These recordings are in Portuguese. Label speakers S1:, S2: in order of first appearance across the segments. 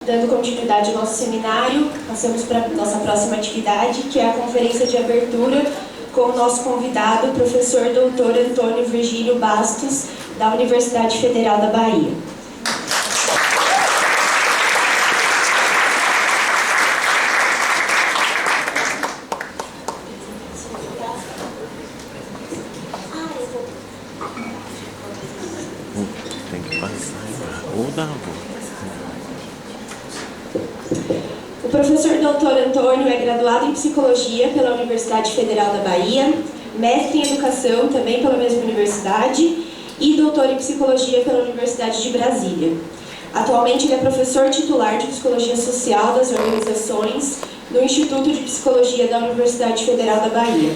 S1: Dando continuidade ao nosso seminário, passamos para a nossa próxima atividade, que é a conferência de abertura com o nosso convidado, o professor doutor Antônio Virgílio Bastos, da Universidade Federal da Bahia.
S2: Tem que passar ou dar
S1: O professor doutor Antônio é graduado em Psicologia pela Universidade Federal da Bahia, mestre em Educação também pela mesma universidade e doutor em Psicologia pela Universidade de Brasília. Atualmente ele é professor titular de Psicologia Social das Organizações no Instituto de Psicologia da Universidade Federal da Bahia.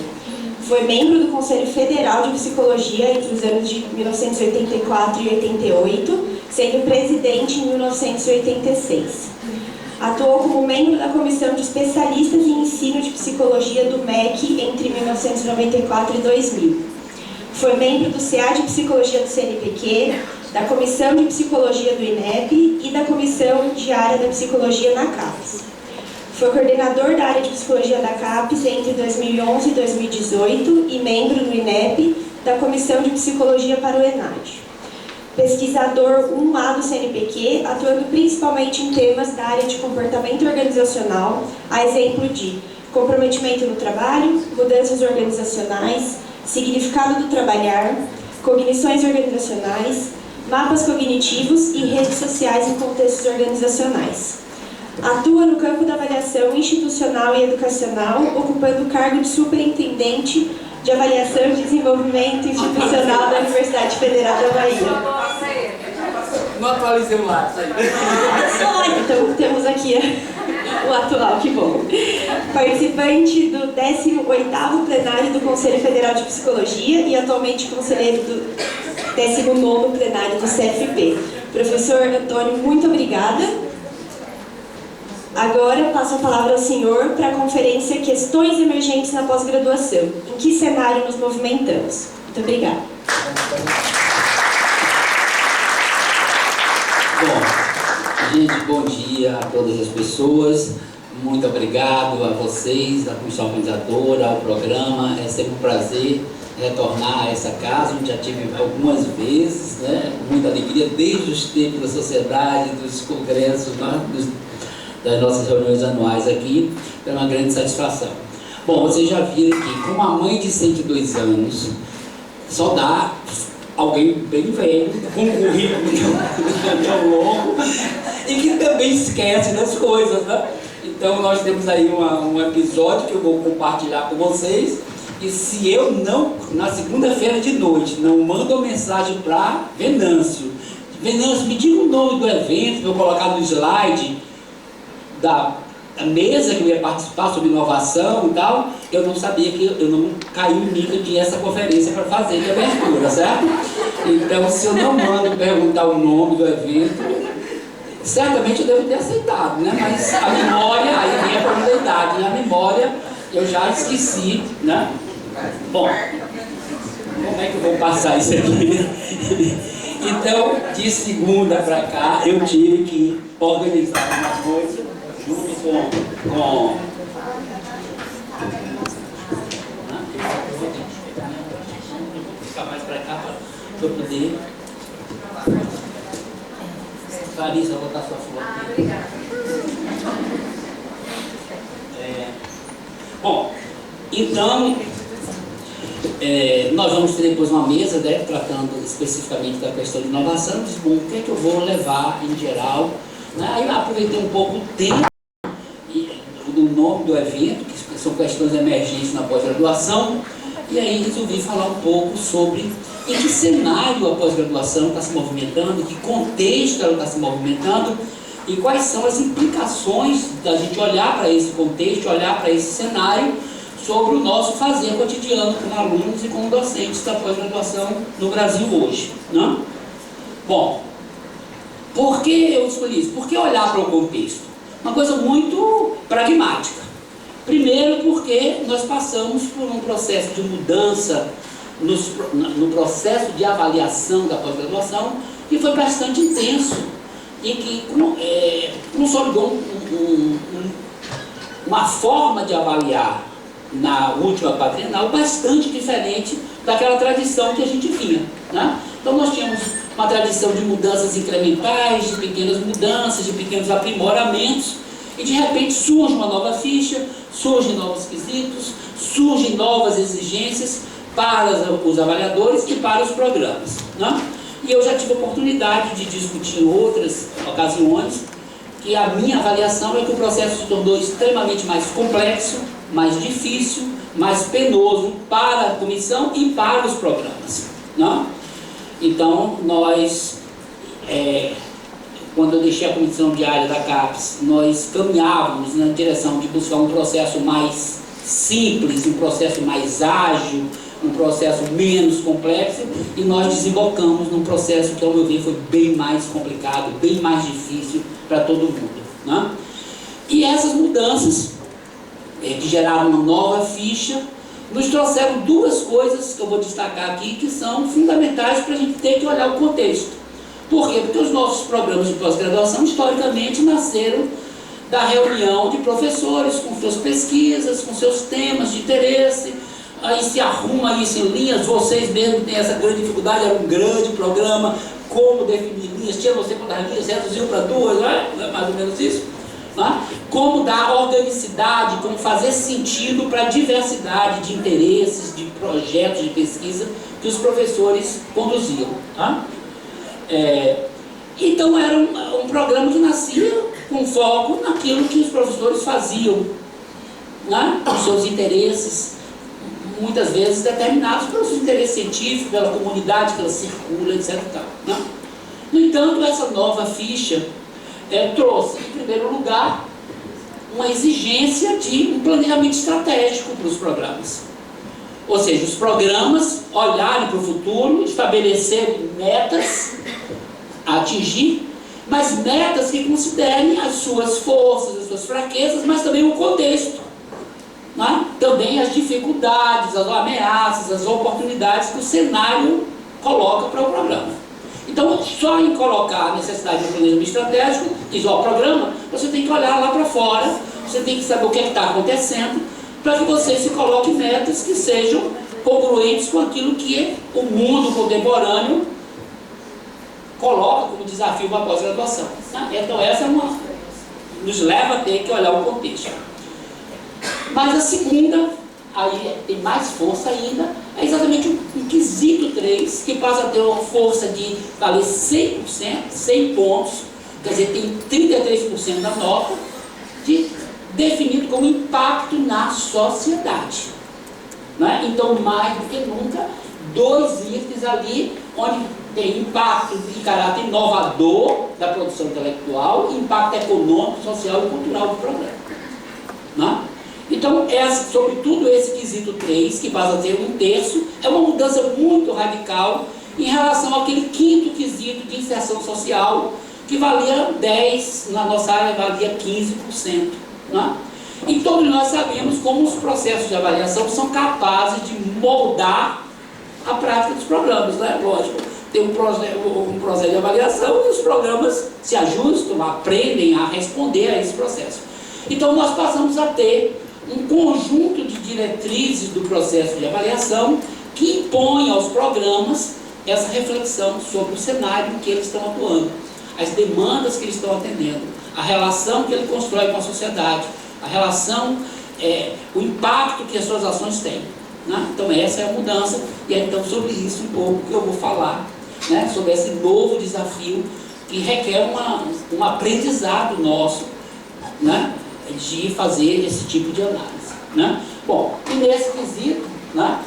S1: Foi membro do Conselho Federal de Psicologia entre os anos de 1984 e 88, sendo presidente em 1986. Atuou como membro da Comissão de Especialistas em Ensino de Psicologia do MEC entre 1994 e 2000. Foi membro do CA de Psicologia do CNPq, da Comissão de Psicologia do INEP e da Comissão Diária da Psicologia na CAPES. Foi coordenador da área de Psicologia da CAPES entre 2011 e 2018 e membro do INEP da Comissão de Psicologia para o ENAD. Pesquisador 1A do CNPq, atuando principalmente em temas da área de comportamento organizacional, a exemplo de comprometimento no trabalho, mudanças organizacionais, significado do trabalhar, cognições organizacionais, mapas cognitivos e redes sociais em contextos organizacionais. Atua no campo da avaliação institucional e educacional, ocupando o cargo de superintendente de avaliação e desenvolvimento institucional da Universidade Federal da Bahia.
S3: Não atualizei o lápis aí.
S1: Então temos aqui o atual, que bom. Participante do 18º plenário do Conselho Federal de Psicologia e atualmente conselheiro do 19º plenário do CFP. Professor Antônio, muito obrigada. Agora passo a palavra ao senhor para a conferência Questões Emergentes na Pós-Graduação. Em que cenário nos movimentamos? Muito obrigada.
S3: Bom, gente, bom dia a todas as pessoas. Muito obrigado a vocês, a comissão organizadora, ao programa. É sempre um prazer retornar a essa casa, onde já tive algumas vezes, né? Muita alegria, desde os tempos da sociedade, dos congressos, né? Das nossas reuniões anuais aqui, é uma grande satisfação. Bom, vocês já viram que com uma mãe de 102 anos, só dá alguém bem velho, com um currículo tão longo, e que também esquece das coisas, né? Então nós temos aí um episódio que eu vou compartilhar com vocês, e se eu não, na segunda-feira de noite, não mando uma mensagem para Venâncio, me diga o nome do evento, para eu colocar no slide, da mesa que eu ia participar sobre inovação e tal, eu não sabia que eu não caiu em mim que eu tinha essa conferência para fazer de abertura, certo? Então, se eu não mando perguntar o nome do evento, certamente eu devo ter aceitado, né? Mas a memória, aí vem a probabilidade, a memória eu já esqueci, né? Bom, como é que eu vou passar isso aqui? Então, de segunda para cá, eu tive que organizar uma coisa junto com ficar mais para cá para eu poder. Clarissa, vou botar sua foto aqui.
S4: Obrigada.
S3: Bom, então nós vamos ter depois uma mesa, né, tratando especificamente da questão de inovação. Bom, o que é que eu vou levar em geral, né? Aí eu aproveitei um pouco o tempo do nome do evento, que são questões emergentes na pós-graduação, e aí resolvi falar um pouco sobre em que cenário a pós-graduação está se movimentando, em que contexto ela está se movimentando e quais são as implicações da gente olhar para esse contexto, olhar para esse cenário sobre o nosso fazer cotidiano com alunos e com docentes da pós-graduação no Brasil hoje, né? Bom, por que eu escolhi isso? Por que olhar para o contexto? Uma coisa muito pragmática. Primeiro porque nós passamos por um processo de mudança no processo de avaliação da pós-graduação que foi bastante intenso. e que consolidou uma forma de avaliar na última quadrienal bastante diferente daquela tradição que a gente vinha, né? Então nós tínhamos uma tradição de mudanças incrementais, de pequenas mudanças, de pequenos aprimoramentos, e de repente surge uma nova ficha, surgem novos quesitos, surgem novas exigências para os avaliadores e para os programas, né? E eu já tive a oportunidade de discutir em outras ocasiões que a minha avaliação é que o processo se tornou extremamente mais complexo, mais difícil, mais penoso para a comissão e para os programas, né? Então, nós, quando eu deixei a comissão diária da CAPES, nós caminhávamos na direção de buscar um processo mais simples, um processo mais ágil, um processo menos complexo, e nós desembocamos num processo que, ao meu ver, foi bem mais complicado, bem mais difícil para todo mundo, né? E essas mudanças, que geraram uma nova ficha, nos trouxeram duas coisas que eu vou destacar aqui, que são fundamentais para a gente ter que olhar o contexto. Por quê? Porque os nossos programas de pós-graduação, historicamente, nasceram da reunião de professores com suas pesquisas, com seus temas de interesse. Aí se arruma isso em linhas, vocês mesmos têm essa grande dificuldade, era um grande programa, como definir linhas, tinha você quantas linhas, reduziu para duas, não é mais ou menos isso? Né? Como dar organicidade, como fazer sentido para a diversidade de interesses, de projetos de pesquisa que os professores conduziam. Tá? Então era um programa que nascia com foco naquilo que os professores faziam, né? Os seus interesses, muitas vezes determinados pelos interesses científicos, pela comunidade que ela circula, etc. Né? No entanto, essa nova ficha trouxe, em primeiro lugar, uma exigência de um planejamento estratégico para os programas. Ou seja, os programas olharem para o futuro, estabelecerem metas a atingir, mas metas que considerem as suas forças, as suas fraquezas, mas também o contexto, né? Também as dificuldades, as ameaças, as oportunidades que o cenário coloca para o programa. Então, só em colocar a necessidade de um planejamento estratégico, diz, o programa, você tem que olhar lá para fora, você tem que saber o que está acontecendo, para que você se coloque metas que sejam congruentes com aquilo que o mundo contemporâneo coloca como desafio para a pós-graduação. Então, essa nos leva a ter que olhar o contexto. Mas a segunda, aí tem mais força ainda, é exatamente o quesito 3, que passa a ter uma força de valer 100%, 100 pontos, quer dizer, tem 33% da nota, definido como impacto na sociedade. Né? Então, mais do que nunca, 2 itens ali, onde tem impacto de caráter inovador da produção intelectual, impacto econômico, social e cultural do programa. Né? Então, sobretudo esse quesito 3, que passa a ter 1/3, é uma mudança muito radical em relação àquele 5º quesito de inserção social, que valia 10%, na nossa área valia 15%. Né? E todos nós sabemos como os processos de avaliação são capazes de moldar a prática dos programas, né? Lógico, tem um processo de avaliação e os programas se ajustam, aprendem a responder a esse processo. Então, nós passamos a ter um conjunto de diretrizes do processo de avaliação que impõe aos programas essa reflexão sobre o cenário em que eles estão atuando, as demandas que eles estão atendendo, a relação que ele constrói com a sociedade, a relação, o impacto que as suas ações têm. Né? Então essa é a mudança, e é então sobre isso um pouco que eu vou falar, né? Sobre esse novo desafio que requer um aprendizado nosso, né? De fazer esse tipo de análise. Né? Bom, e nesse quesito, né?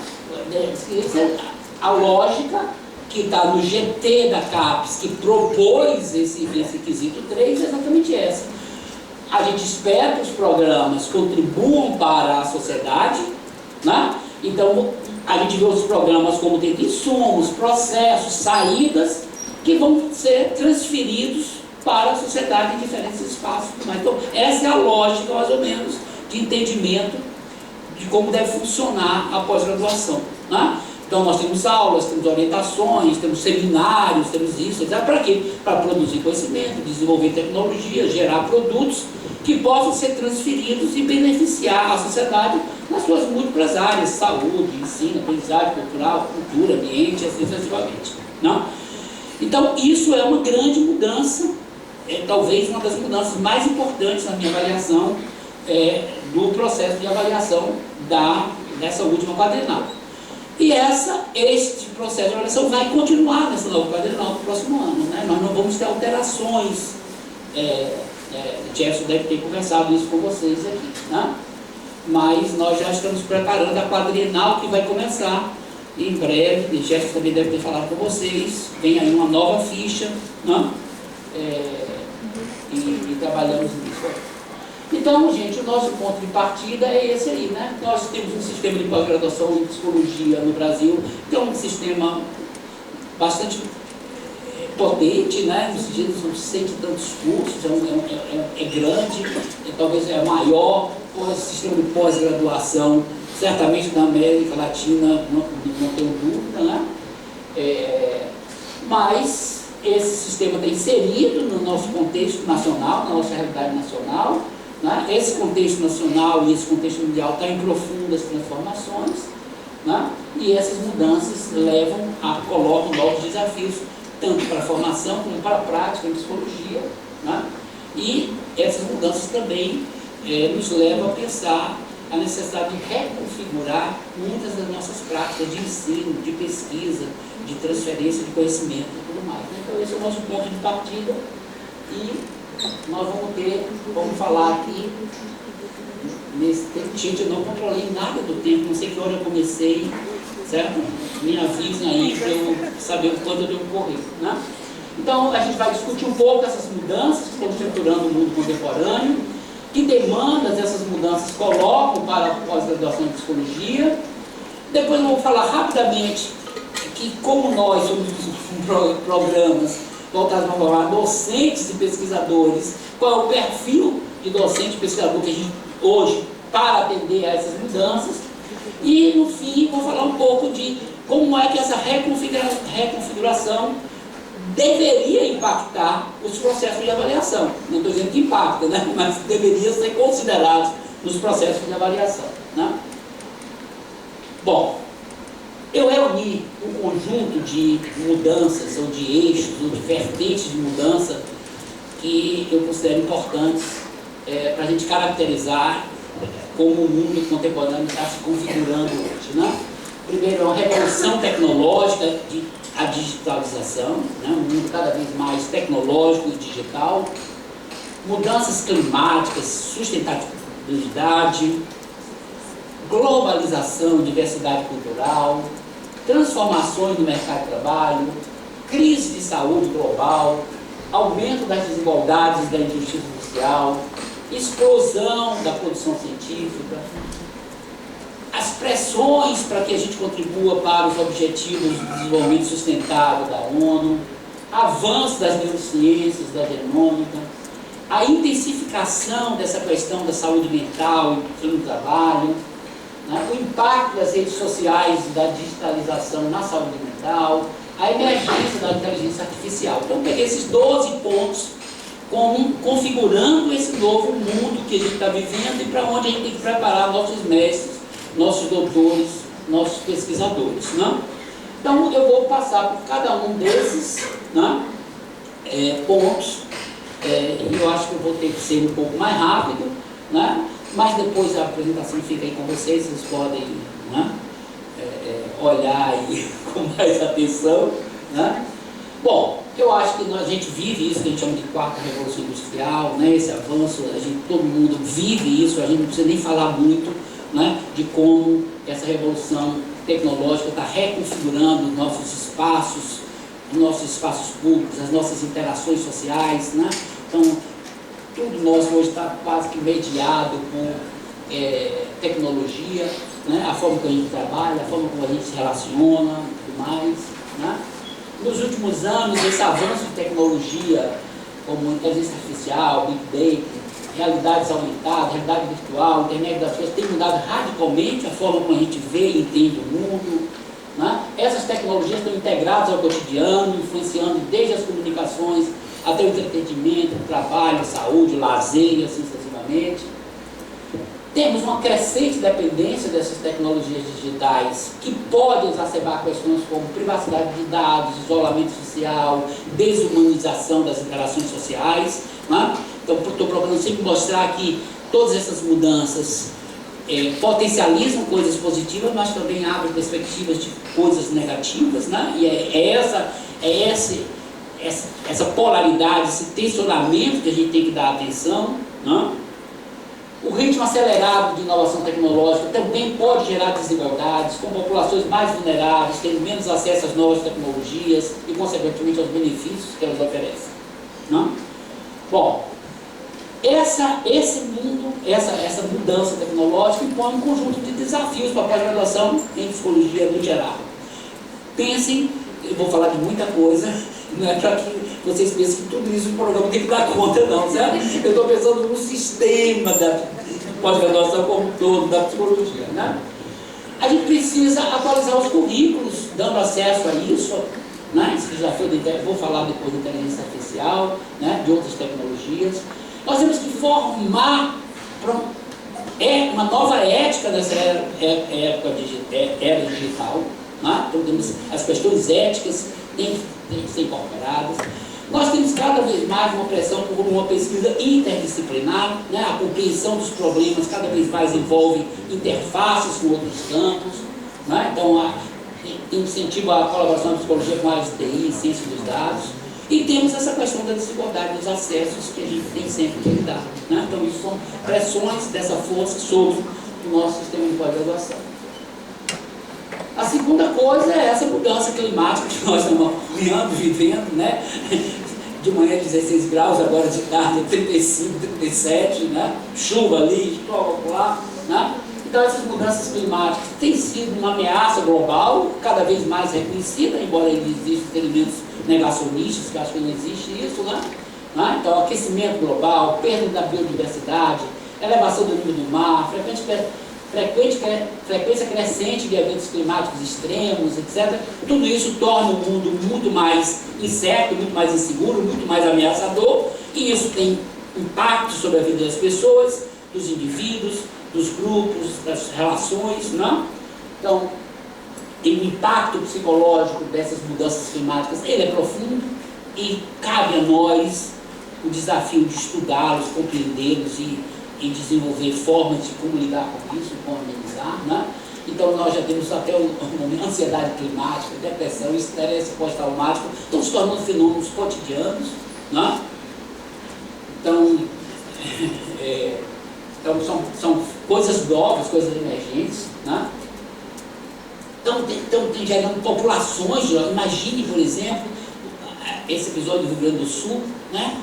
S3: A lógica que está no GT da CAPES, que propôs esse quesito 3, é exatamente essa. A gente espera que os programas contribuam para a sociedade, né? Então, a gente vê os programas como tendo insumos, processos, saídas, que vão ser transferidos para a sociedade em diferentes espaços. Então, essa é a lógica, mais ou menos, de entendimento de como deve funcionar a pós-graduação. Né? Então nós temos aulas, temos orientações, temos seminários, temos isso, etc. Para quê? Para produzir conhecimento, desenvolver tecnologia, gerar produtos que possam ser transferidos e beneficiar a sociedade nas suas múltiplas áreas: saúde, ensino, aprendizagem, cultural, cultura, ambiente, assim sucessivamente. Não? Então isso é uma grande mudança, talvez uma das mudanças mais importantes na minha avaliação do processo de avaliação dessa última quadrenal. E este processo de avaliação vai continuar nessa nova quadrenal do próximo ano. Né? Nós não vamos ter alterações. Jefferson deve ter conversado isso com vocês aqui. Né? Mas nós já estamos preparando a quadrenal que vai começar em breve. E Jefferson também deve ter falado com vocês. Vem aí uma nova ficha. Né? E trabalhamos nisso. Então, gente, o nosso ponto de partida é esse aí, né? Nós temos um sistema de pós-graduação em psicologia no Brasil, que é um sistema bastante potente, né? No sentido, são 100 e tantos cursos, é grande, talvez é o maior sistema de pós-graduação, certamente na América Latina, não tenho dúvida, né? Mas esse sistema está inserido no nosso contexto nacional, na nossa realidade nacional. Né? Esse contexto nacional e esse contexto mundial está em profundas transformações, né? E essas mudanças colocam novos desafios, tanto para a formação como para a prática em psicologia, né? E essas mudanças também nos levam a pensar a necessidade de reconfigurar muitas das nossas práticas de ensino, de pesquisa, de transferência de conhecimento e tudo mais. Então esse é o nosso ponto de partida e nós vamos falar aqui nesse tempo. Gente, eu não controlei nada do tempo, não sei que hora eu comecei, certo? Me avisem aí para eu saber quando eu devo correr, né? Então a gente vai discutir um pouco essas mudanças que estão estruturando o mundo contemporâneo, que demandas essas mudanças colocam para a pós-graduação em psicologia. Depois eu vou falar rapidamente que, como nós somos programas voltados para formar docentes e pesquisadores, qual é o perfil de docente e pesquisador que a gente hoje para atender a essas mudanças. E no fim vou falar um pouco de como é que essa reconfiguração deveria impactar os processos de avaliação. Não estou dizendo que impacta, né? Mas deveria ser considerado nos processos de avaliação, né? Bom, eu reuni um conjunto de mudanças, ou de eixos, ou de vertentes de mudança que eu considero importantes para a gente caracterizar como o mundo contemporâneo está se configurando hoje, né? Primeiro, uma revolução tecnológica, a digitalização, né? Um mundo cada vez mais tecnológico e digital, mudanças climáticas, sustentabilidade, globalização, diversidade cultural, transformações no mercado de trabalho, crise de saúde global, aumento das desigualdades da injustiça social, explosão da produção científica, as pressões para que a gente contribua para os objetivos do desenvolvimento sustentável da ONU, avanço das neurociências, da genômica, a intensificação dessa questão da saúde mental no trabalho, né? O impacto das redes sociais e da digitalização na saúde mental, a emergência da inteligência artificial. Então, eu peguei esses 12 pontos como configurando esse novo mundo que a gente está vivendo e para onde a gente tem que preparar nossos mestres, nossos doutores, nossos pesquisadores, né? Então eu vou passar por cada um desses, né, pontos, e eu acho que eu vou ter que ser um pouco mais rápido, né? Mas depois a apresentação fica aí com vocês podem, né, olhar aí com mais atenção, né? Bom, eu acho que a gente vive isso que a gente chama de quarta revolução industrial, né? Esse avanço, todo mundo vive isso, a gente não precisa nem falar muito, né, de como essa revolução tecnológica está reconfigurando os nossos espaços públicos, as nossas interações sociais, né? Então, tudo nosso hoje está quase que mediado por tecnologia, né? A forma como a gente trabalha, a forma como a gente se relaciona e tudo mais, né? Nos últimos anos, esse avanço de tecnologia, como inteligência artificial, Big Data, realidades aumentadas, realidade virtual, internet das coisas, tem mudado radicalmente a forma como a gente vê e entende o mundo, né? Essas tecnologias estão integradas ao cotidiano, influenciando desde as comunicações até o entretenimento, o trabalho, a saúde, o lazer e assim sucessivamente. Temos uma crescente dependência dessas tecnologias digitais que podem exacerbar questões como privacidade de dados, isolamento social, desumanização das interações sociais, né? Então, estou procurando sempre mostrar que todas essas mudanças potencializam coisas positivas, mas também abrem perspectivas de coisas negativas, né? E essa polaridade, esse tensionamento que a gente tem que dar atenção, né? O ritmo acelerado de inovação tecnológica também pode gerar desigualdades, com populações mais vulneráveis, tendo menos acesso às novas tecnologias e, consequentemente, aos benefícios que elas oferecem. Não? Bom, esse mundo, essa mudança tecnológica impõe um conjunto de desafios para a pós-graduação em psicologia no geral. Pensem, eu vou falar de muita coisa, não é para que vocês pensem que tudo isso o programa tem que dar conta, não, certo? Eu estou pensando no sistema da pós-graduação como um todo, da psicologia, né? A gente precisa atualizar os currículos, dando acesso a isso, né? Esse desafio, vou falar depois da inteligência artificial, né? De outras tecnologias. Nós temos que formar uma nova ética nessa era digital, né? Então, temos as questões éticas têm que ser incorporadas. Nós temos cada vez mais uma pressão por uma pesquisa interdisciplinar, né? A compreensão dos problemas cada vez mais envolve interfaces com outros campos, né? Então, incentiva a colaboração da psicologia com áreas de TI, ciência dos dados, e temos essa questão da desigualdade dos acessos que a gente tem sempre que lidar, né? Então, isso são pressões dessa força sobre o nosso sistema de pós-graduação. A segunda coisa é essa mudança climática que nós estamos vivendo, né? De manhã 16 graus, agora de tarde 35, 37, né? Chuva ali, chuva lá, né? Então essas mudanças climáticas têm sido uma ameaça global, cada vez mais reconhecida, embora existam elementos negacionistas, que acho que não existe isso, né? Então aquecimento global, perda da biodiversidade, elevação do nível do mar, frequência crescente de eventos climáticos extremos, etc. Tudo isso torna o mundo muito mais incerto, muito mais inseguro, muito mais ameaçador, e isso tem impacto sobre a vida das pessoas, dos indivíduos, dos grupos, das relações, não? Então, o impacto psicológico dessas mudanças climáticas, ele é profundo e cabe a nós o desafio de estudá-los, compreendê-los e desenvolver formas de como lidar com isso, como amenizar, né? Então nós já temos até a ansiedade climática, depressão, estresse pós-traumático, estão se tornando fenômenos cotidianos, né? Então são coisas novas, coisas emergentes, né? Então tem gerando populações, imagine, por exemplo, esse episódio do Rio Grande do Sul, né?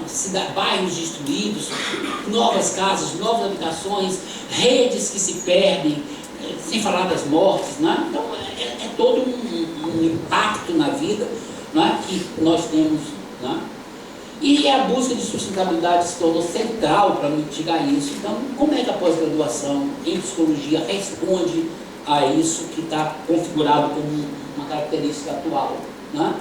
S3: Bairros destruídos, novas casas, novas habitações, redes que se perdem, sem falar das mortes, né? Então é todo um impacto na vida, né? Que nós temos, né? E a busca de sustentabilidade se tornou central para mitigar isso. Então, como é que a pós-graduação em psicologia responde a isso que está configurado como uma característica atual, né?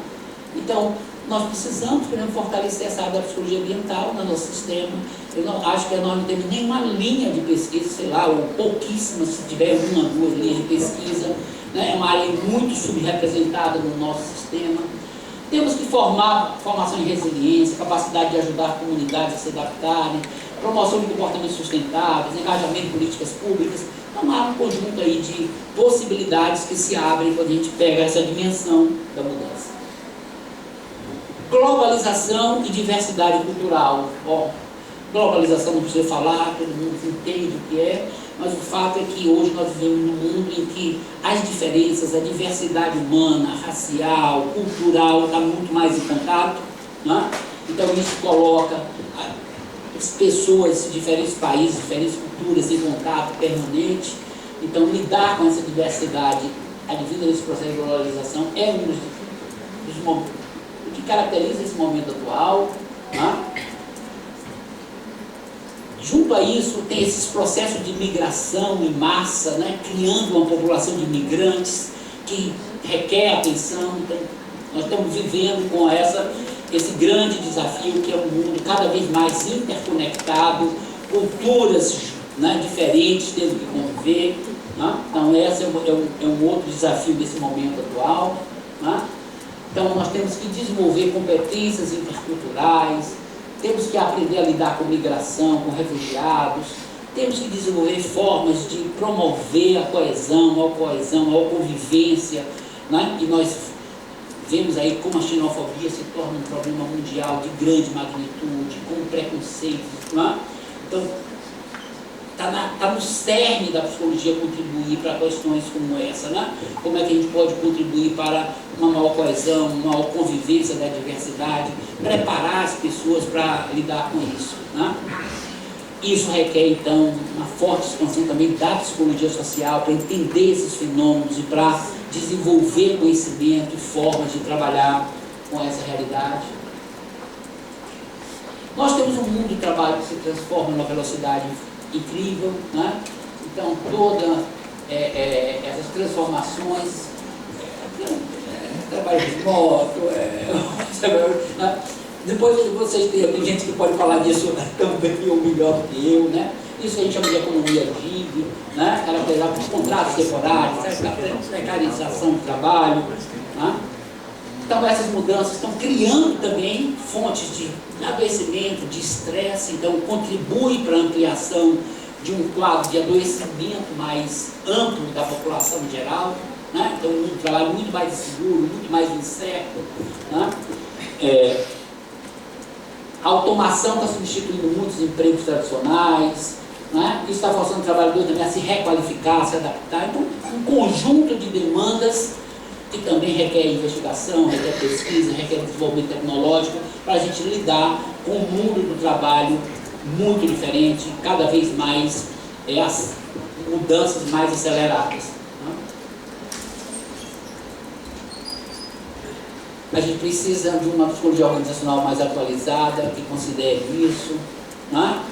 S3: Então, nós precisamos, queremos fortalecer essa área da psicologia ambiental no nosso sistema. Eu acho que nós não temos nenhuma linha de pesquisa, sei lá, ou pouquíssimas, se tiver uma, duas linhas de pesquisa, né? É uma área muito subrepresentada no nosso sistema. Temos que formação em resiliência, capacidade de ajudar comunidades a se adaptarem, promoção de comportamentos sustentáveis, engajamento em políticas públicas. Então, há um conjunto aí de possibilidades que se abrem quando a gente pega essa dimensão da mudança. Globalização e diversidade cultural. Globalização não precisa falar, todo mundo entende o que é, mas o fato é que hoje nós vivemos num mundo em que as diferenças, a diversidade humana, racial, cultural, está muito mais em contato, né? Então isso coloca as pessoas de diferentes países, diferentes culturas em contato permanente. Então lidar com essa diversidade advinda desse processo de globalização é um dos momentos que caracteriza esse momento atual, né? Junto a isso, tem esses processos de migração em massa, né? Criando uma população de imigrantes que requer atenção. Então, nós estamos vivendo com esse grande desafio que é um mundo cada vez mais interconectado, culturas, né, diferentes tendo que conviver. Né? Então, esse é um outro desafio desse momento atual. Né? Então, nós temos que desenvolver competências interculturais, temos que aprender a lidar com migração, com refugiados, temos que desenvolver formas de promover a coesão, a convivência. Né? E nós vemos aí como a xenofobia se torna um problema mundial de grande magnitude, com preconceitos. Né? Então, está no cerne da psicologia contribuir para questões como essa. Né? Como é que a gente pode contribuir para uma maior coesão, uma maior convivência da diversidade, preparar as pessoas para lidar com isso. Né? Isso requer, então, uma forte expansão também da psicologia social para entender esses fenômenos e para desenvolver conhecimento e formas de trabalhar com essa realidade. Nós temos um mundo de trabalho que se transforma numa velocidade incrível, né? Então, todas essas transformações, trabalho remoto, depois vocês têm gente que pode falar disso também ou melhor do que eu, né? Isso que a gente chama de economia gig, né? Aquela coisa lá, contratos temporários, precarização do trabalho. Né? Então, essas mudanças estão criando também fontes de adoecimento, de estresse, então contribui para a ampliação de um quadro de adoecimento mais amplo da população em geral. Né? Então, um trabalho muito mais inseguro, muito mais incerto. Né? A automação está substituindo muitos empregos tradicionais. Né? Isso está forçando o trabalhador também a se requalificar, a se adaptar. Então, um conjunto de demandas que também requer investigação, requer pesquisa, requer desenvolvimento tecnológico, para a gente lidar com um mundo do trabalho muito diferente, cada vez mais as mudanças mais aceleradas. Né? A gente precisa de uma psicologia organizacional mais atualizada, que considere isso. Né?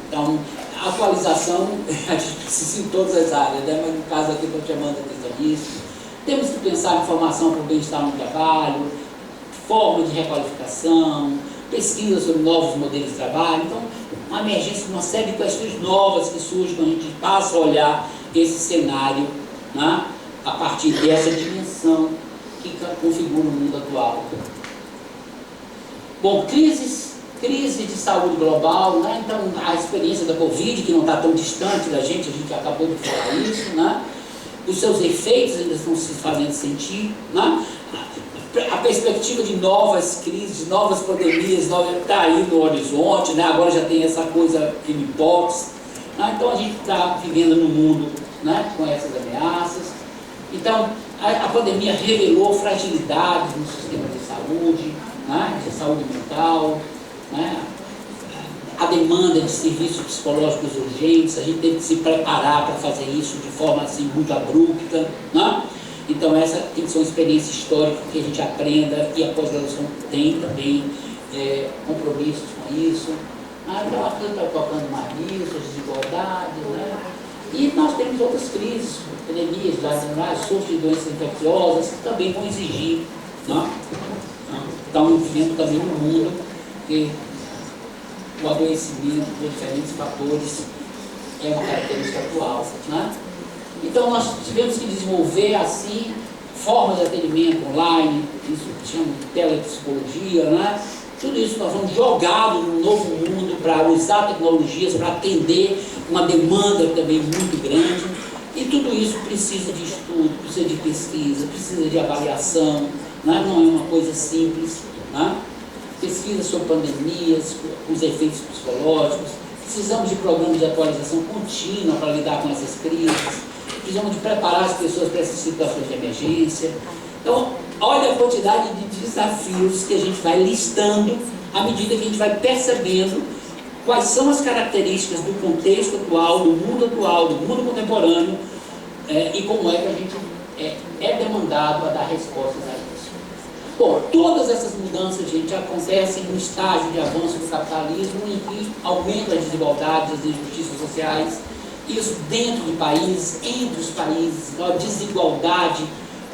S3: Então, a atualização, a gente precisa em todas as áreas, né? Mas no caso aqui estou chamando a atenção disso. Temos que pensar em formação para o bem-estar no trabalho, forma de requalificação, pesquisa sobre novos modelos de trabalho. Então, uma emergência de uma série de questões novas que surgem quando a gente passa a olhar esse cenário, né, a partir dessa dimensão que configura o mundo atual. Bom, crise de saúde global, né? Então a experiência da Covid, que não está tão distante da gente, a gente acabou de falar isso, né? Os seus efeitos ainda estão se fazendo sentir, né? A perspectiva de novas crises, de novas pandemias, está aí no horizonte, né? Agora já tem essa coisa Mpox, né? Então a gente está vivendo num mundo, né, com essas ameaças. Então a pandemia revelou fragilidades no sistema de saúde, né, de saúde mental, né, a demanda de serviços psicológicos urgentes. A gente teve que se preparar para fazer isso de forma assim muito abrupta, né? Então essa tem que ser uma experiência histórica que a gente aprenda, e a pós-graduação tem também compromissos com isso. Então a gente está tocando mais nisso, as desigualdades, né? E nós temos outras crises, epidemias, surtos de doenças infecciosas que também vão exigir, né? Estamos vivendo também no mundo que o adoecimento por diferentes fatores é uma característica atual, né? Então nós tivemos que desenvolver assim formas de atendimento online, isso que chama de telepsicologia, né? Tudo isso nós vamos jogado num novo mundo para usar tecnologias para atender uma demanda também muito grande, e tudo isso precisa de estudo, precisa de pesquisa, precisa de avaliação, né? Não é uma coisa simples, né? Pesquisa sobre pandemias, os efeitos psicológicos, precisamos de programas de atualização contínua para lidar com essas crises, precisamos de preparar as pessoas para essas situações de emergência. Então, olha a quantidade de desafios que a gente vai listando à medida que a gente vai percebendo quais são as características do contexto atual, do mundo contemporâneo, e como é que a gente é demandado a dar respostas a isso. Bom, todas essas mudanças, gente, acontecem no estágio de avanço do capitalismo, em que aumenta as desigualdades, as injustiças sociais, isso dentro de países, entre os países, a desigualdade,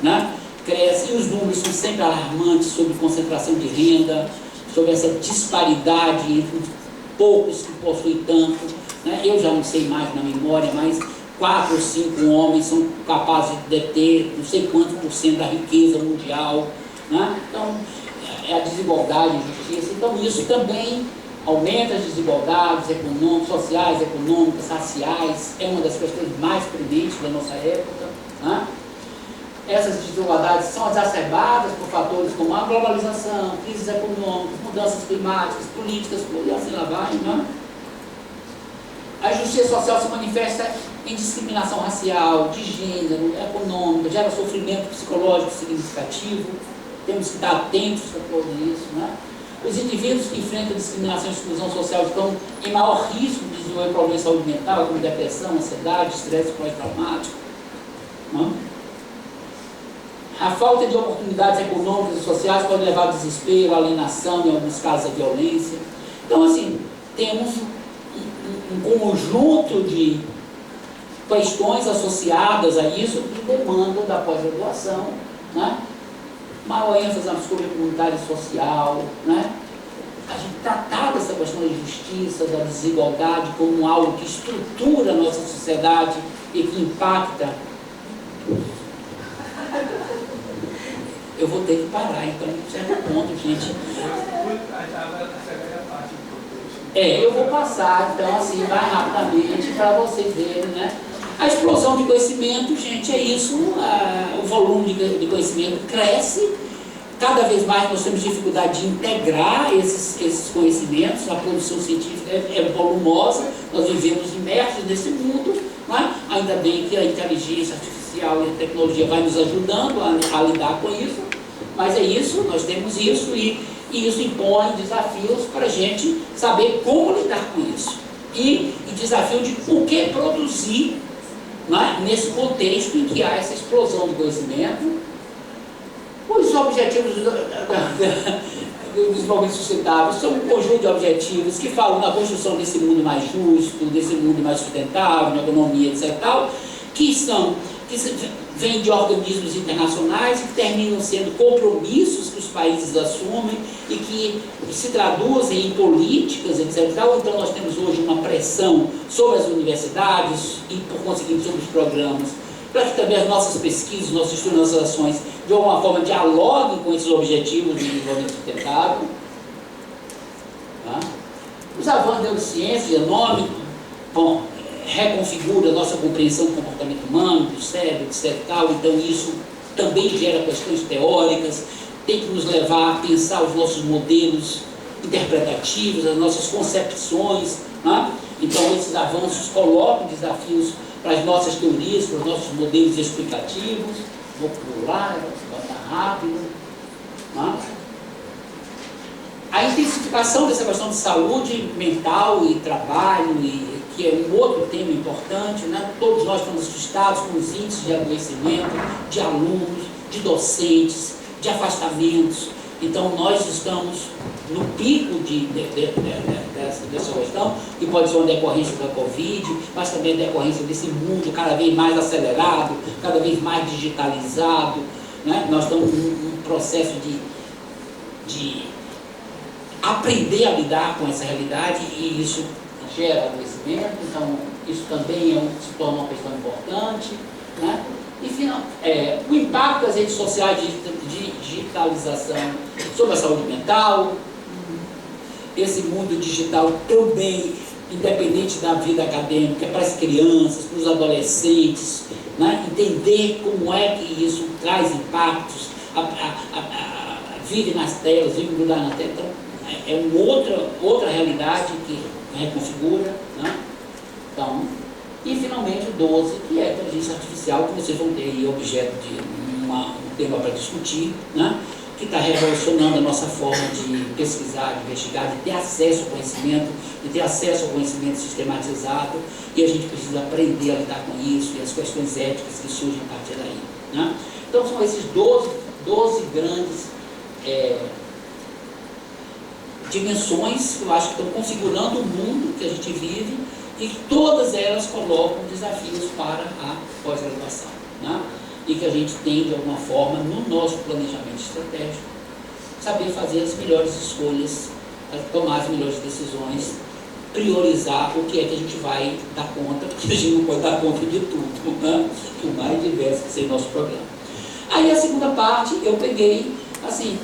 S3: né, cresce, e os números são sempre alarmantes sobre concentração de renda, sobre essa disparidade entre os poucos que possuem tanto, né? Eu já não sei mais na memória, mas 4 ou 5 homens são capazes de deter não sei quantos por cento da riqueza mundial, né? Então, é a desigualdade e injustiça. Então, isso também aumenta as desigualdades econômicas, sociais, econômicas, raciais, é uma das questões mais prementes da nossa época, né? Essas desigualdades são exacerbadas por fatores como a globalização, crises econômicas, mudanças climáticas, políticas, e assim lá vai, né? A injustiça social se manifesta em discriminação racial, de gênero, econômica, gera sofrimento psicológico significativo, temos que estar atentos a tudo isso, né? Os indivíduos que enfrentam discriminação e exclusão social estão em maior risco de desenvolver problemas de saúde mental, como depressão, ansiedade, estresse pós-traumático, né? A falta de oportunidades econômicas e sociais pode levar ao desespero, à alienação, em alguns casos à violência. Então, assim, temos um conjunto de questões associadas a isso que demandam da pós-graduação, né? Maior ênfase na psicologia comunitária e social, né? A gente tratar dessa questão da injustiça, da desigualdade como algo que estrutura a nossa sociedade e que impacta. Eu vou ter que parar, então, em certo ponto, gente. Eu vou passar, então, assim, vai rapidamente para vocês verem, né? A explosão de conhecimento, gente, é isso, o volume de conhecimento cresce, cada vez mais nós temos dificuldade de integrar esses conhecimentos, a produção científica é volumosa, nós vivemos imersos nesse mundo, né? Ainda bem que a inteligência artificial e a tecnologia vai nos ajudando a lidar com isso, mas é isso, nós temos isso e isso impõe desafios para a gente saber como lidar com isso. E desafio de o que produzir, né, nesse contexto em que há essa explosão do conhecimento. Os objetivos do desenvolvimento sustentável são um conjunto de objetivos que falam na construção desse mundo mais justo, desse mundo mais sustentável, na economia, etc. Que vêm de organismos internacionais e que terminam sendo compromissos que os países assumem e que se traduzem em políticas, etc. Então nós temos hoje uma pressão sobre as universidades e, por conseguinte, sobre os programas, para que também as nossas pesquisas, nossos estudos, nossas ações, de alguma forma, dialoguem com esses objetivos de desenvolvimento sustentável. Tá? Os avanços da neurociência, genômica, bom, reconfigura a nossa compreensão do comportamento humano, do cérebro, etc. Então isso também gera questões teóricas, tem que nos levar a pensar os nossos modelos interpretativos, as nossas concepções, né? Então esses avanços colocam desafios para as nossas teorias, para os nossos modelos explicativos. Vou pular, vou botar rápido, né? A intensificação dessa questão de saúde mental e trabalho, que é um outro tema importante, né? Todos nós estamos assustados com os índices de adoecimento, de alunos, de docentes, de afastamentos. Então nós estamos no pico dessa questão, que pode ser uma decorrência da Covid, mas também a decorrência desse mundo cada vez mais acelerado, cada vez mais digitalizado, né? Nós estamos num processo de aprender a lidar com essa realidade e isso gera adoecimento, então isso também se torna uma questão importante, né? E o impacto das redes sociais de digitalização sobre a saúde mental, esse mundo digital também, independente da vida acadêmica, para as crianças, para os adolescentes, né? Entender como é que isso traz impactos, vive nas telas, vive grudar na tela, então é uma outra realidade que reconfigura, né? Então, e finalmente o 12, que é a inteligência artificial, que vocês vão ter aí objeto de um tema para discutir, né? Que está revolucionando a nossa forma de pesquisar, de investigar, de ter acesso ao conhecimento, de ter acesso ao conhecimento sistematizado, e a gente precisa aprender a lidar com isso, e as questões éticas que surgem a partir daí, né? Então são esses 12 grandes dimensões que eu acho que estão configurando o mundo que a gente vive e que todas elas colocam desafios para a pós-graduação, né? e que a gente tem, de alguma forma, no nosso planejamento estratégico, saber fazer as melhores escolhas, tomar as melhores decisões, priorizar o que é que a gente vai dar conta, porque a gente não pode dar conta de tudo, né? O mais diverso que seja o nosso programa. Aí a segunda parte eu peguei, assim,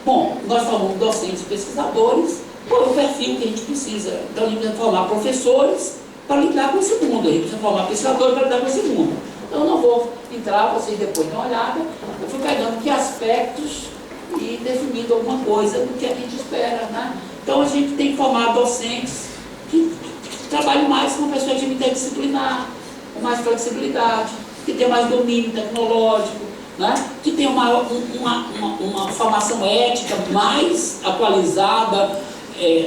S3: bom, nós formamos docentes e pesquisadores, qual é o perfil que a gente precisa? Então a gente precisa formar professores para lidar com esse mundo, a gente precisa formar pesquisadores para lidar com esse mundo. Então eu não vou entrar, vocês depois dão uma olhada, eu fui pegando que aspectos e definindo alguma coisa do que a gente espera, né? Então a gente tem que formar docentes que trabalhem mais com uma perspectiva interdisciplinar, com mais flexibilidade, que tenham mais domínio tecnológico, né? Que tenham uma formação ética mais atualizada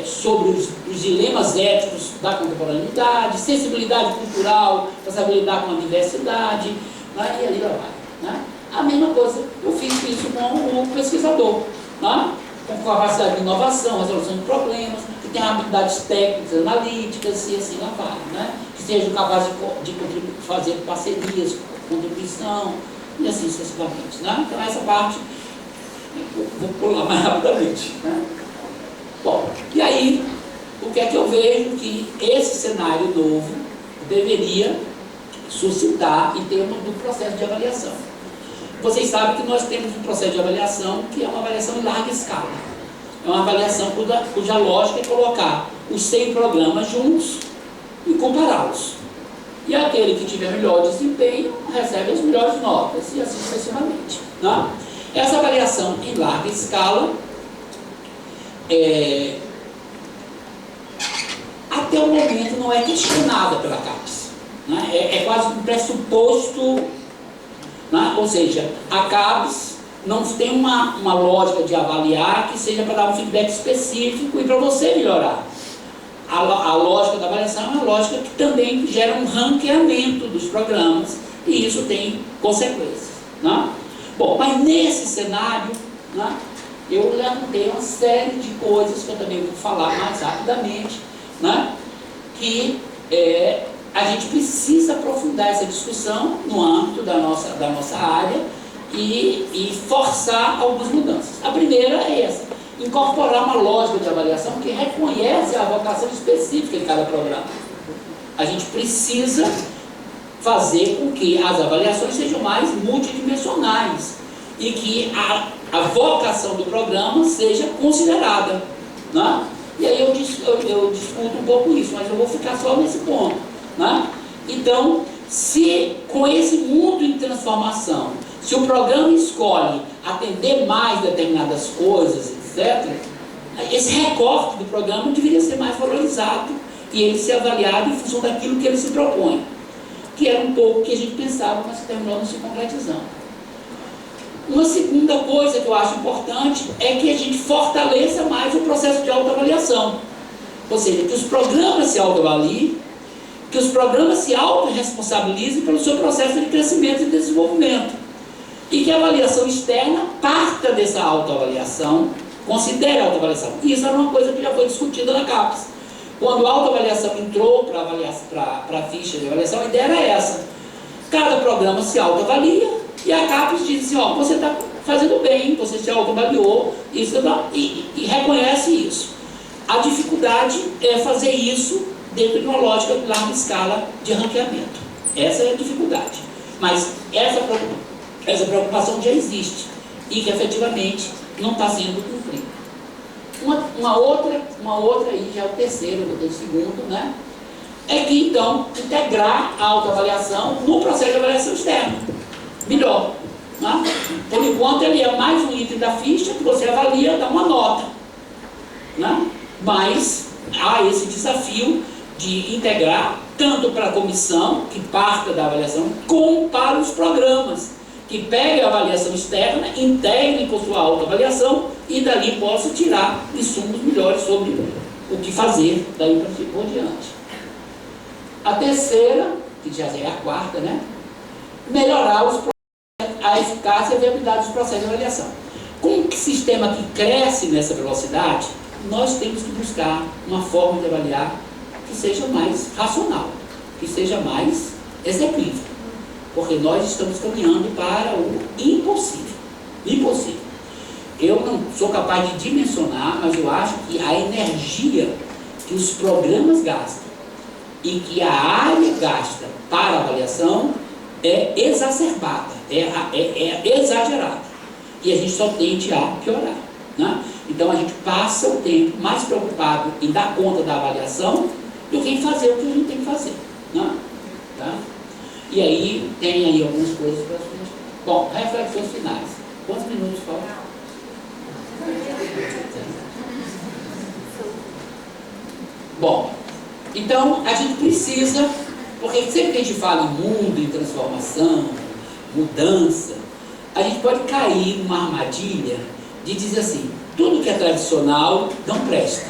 S3: sobre os dilemas éticos da contemporaneidade, sensibilidade cultural, para saber lidar com a diversidade, né? E ali lá vai, né? A mesma coisa eu fiz isso com o pesquisador, né? Com capacidade de inovação, resolução de problemas, que tenha habilidades técnicas, analíticas e assim lá vai, né? Que seja capaz de fazer parcerias, contribuição e assim sucessivamente, né? Então essa parte eu vou pular mais rapidamente, né? Bom, e aí o que é que eu vejo que esse cenário novo deveria suscitar em termos do processo de avaliação? Vocês sabem que nós temos um processo de avaliação que é uma avaliação em larga escala. É uma avaliação cuja lógica é colocar os 100 programas juntos e compará-los. E aquele que tiver melhor desempenho recebe as melhores notas e assim sucessivamente, né? Essa avaliação em larga escala até o momento não é questionada pela CAPES, né? É quase um pressuposto, né? Ou seja, a CAPES não tem uma lógica de avaliar que seja para dar um feedback específico e para você melhorar. A lógica da avaliação é uma lógica que também gera um ranqueamento dos programas e isso tem consequências, né? Bom, mas nesse cenário, né, eu levantei uma série de coisas que eu também vou falar mais rapidamente, né, que a gente precisa aprofundar essa discussão no âmbito da nossa área e forçar algumas mudanças. A primeira é essa: incorporar uma lógica de avaliação que reconhece a vocação específica de cada programa. A gente precisa fazer com que as avaliações sejam mais multidimensionais e que a vocação do programa seja considerada, né? E aí eu discuto um pouco isso, mas eu vou ficar só nesse ponto, né? Então, se com esse mundo em transformação, se o programa escolhe atender mais determinadas coisas, etc., esse recorte do programa deveria ser mais valorizado e ele ser avaliado em função daquilo que ele se propõe, que era um pouco que a gente pensava, mas que terminou não se concretizando. Uma segunda coisa que eu acho importante é que a gente fortaleça mais o processo de autoavaliação, ou seja, que os programas se autoavaliem, que os programas se autorresponsabilizem pelo seu processo de crescimento e desenvolvimento, e que a avaliação externa parta dessa autoavaliação, considere a autoavaliação. Isso era uma coisa que já foi discutida na CAPES. Quando a autoavaliação entrou para a ficha de avaliação, a ideia era essa: cada programa se autoavalia e a CAPES diz assim, ó, você está fazendo bem, você se autoavaliou e reconhece isso. A dificuldade é fazer isso dentro de uma lógica de larga escala de ranqueamento. Essa é a dificuldade. Mas essa preocupação já existe e que efetivamente não está sendo cumprida. Uma outra aí, já é o terceiro, o segundo, né? É que então integrar a autoavaliação no processo de avaliação externa. Melhor, né? Por enquanto ele é mais um item da ficha que você avalia, dá uma nota, né? Mas há esse desafio de integrar tanto para a comissão, que parta da avaliação, como para os programas, que peguem a avaliação externa, integrem com sua autoavaliação e dali possam tirar insumos melhores sobre o que fazer daí por diante. A terceira, que já é a quarta, né? Melhorar a eficácia e a viabilidade dos processos de avaliação. Com um sistema que cresce nessa velocidade, nós temos que buscar uma forma de avaliar que seja mais racional, que seja mais executível. porque nós estamos caminhando para o impossível. Impossível. Eu não sou capaz de dimensionar, mas eu acho que a energia que os programas gastam e que a área gasta para avaliação é exacerbada, é exagerada. E a gente só tende a piorar, né? Então a gente passa o tempo mais preocupado em dar conta da avaliação do que em fazer o que a gente tem que fazer, né? Tá? E aí tem aí algumas coisas para a gente. Bom, reflexões finais. Quantos minutos faltam? Bom, então a gente precisa, porque sempre que a gente fala em mundo, em transformação, mudança, a gente pode cair numa armadilha de dizer assim, tudo que é tradicional não presta,